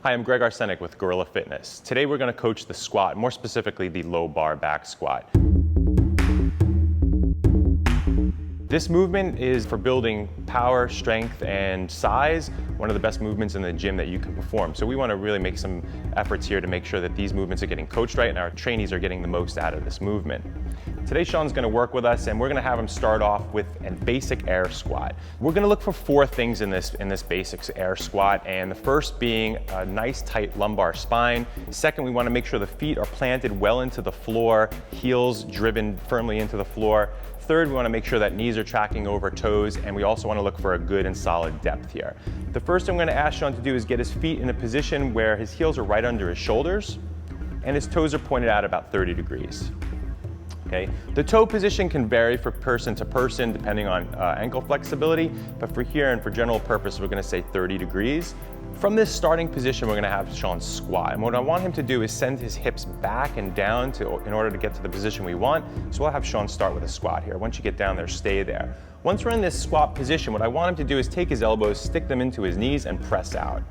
Hi, I'm Gregg with Guerrilla Fitness. Today we're going to coach the squat, more specifically the low bar back squat. This movement is for building power, strength, and size, one of the best movements in the gym that you can perform. So we want to really make some efforts here to make sure that these movements are getting coached right and our trainees are getting the most out of this movement. Today Sean's going to work with us and we're going to have him start off with a basic air squat. We're going to look for 4 things in this basic air squat, and the first being a nice tight lumbar spine. Second, we want to make sure the feet are planted well into the floor, heels driven firmly into the floor. Third, we want to make sure that knees are tracking over toes, and we also want to look for a good and solid depth here. The first thing I'm going to ask Sean to do is get his feet in a position where his heels are right under his shoulders and his toes are pointed out about 30 degrees. Okay. The toe position can vary from person to person depending on ankle flexibility, but for here and for general purpose, we're going to say 30 degrees. From this starting position, we're going to have Sean squat, and what I want him to do is send his hips back and down in order to get to the position we want. So we'll have Sean start with a squat here. Once you get down there, stay there. Once we're in this squat position, what I want him to do is take his elbows, stick them into his knees, and press out.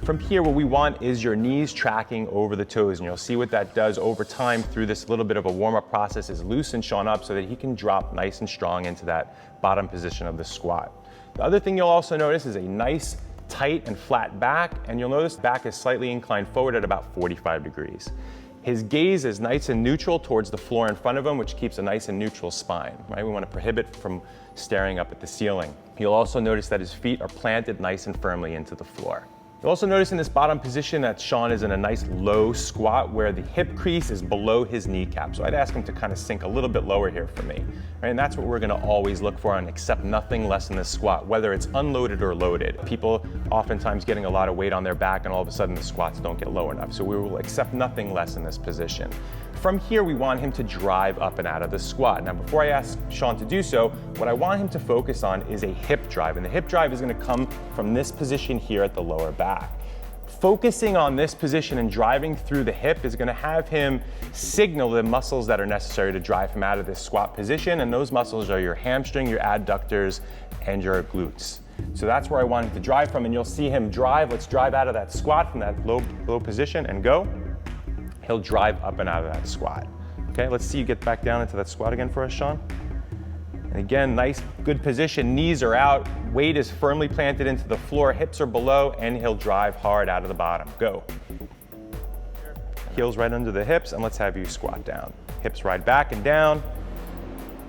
From here, what we want is your knees tracking over the toes, and you'll see what that does over time through this little bit of a warm-up process is loosen Sean up so that he can drop nice and strong into that bottom position of the squat. The other thing you'll also notice is a nice tight and flat back, and you'll notice the back is slightly inclined forward at about 45 degrees. His gaze is nice and neutral towards the floor in front of him, which keeps a nice and neutral spine, right? We want to prohibit from staring up at the ceiling. You'll also notice that his feet are planted nice and firmly into the floor. You'll also notice in this bottom position that Sean is in a nice low squat where the hip crease is below his kneecap. So I'd ask him to kind of sink a little bit lower here for me. Right? And that's what we're going to always look for and accept nothing less in this squat, whether it's unloaded or loaded. People oftentimes getting a lot of weight on their back and all of a sudden the squats don't get low enough. So we will accept nothing less in this position. From here, we want him to drive up and out of the squat. Now, before I ask Sean to do so, what I want him to focus on is a hip drive. And the hip drive is going to come from this position here at the lower back. Focusing on this position and driving through the hip is going to have him signal the muscles that are necessary to drive him out of this squat position. And those muscles are your hamstring, your adductors, and your glutes. So that's where I want him to drive from. And you'll see him drive. Let's drive out of that squat from that low position and go. He'll drive up and out of that squat. Okay, let's see you get back down into that squat again for us, Sean. And again, nice, good position. Knees are out, weight is firmly planted into the floor, hips are below, and he'll drive hard out of the bottom. Go. Heels right under the hips, and let's have you squat down. Hips right back and down.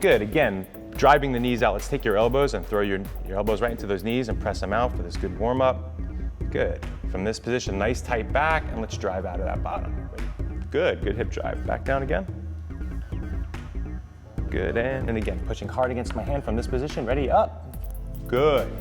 Good, again, driving the knees out. Let's take your elbows and throw your elbows right into those knees and press them out for this good warm up. Good. From this position, nice tight back, and let's drive out of that bottom. Good, good hip drive. Back down again. Good, and again, pushing hard against my hand from this position. Ready, up. Good.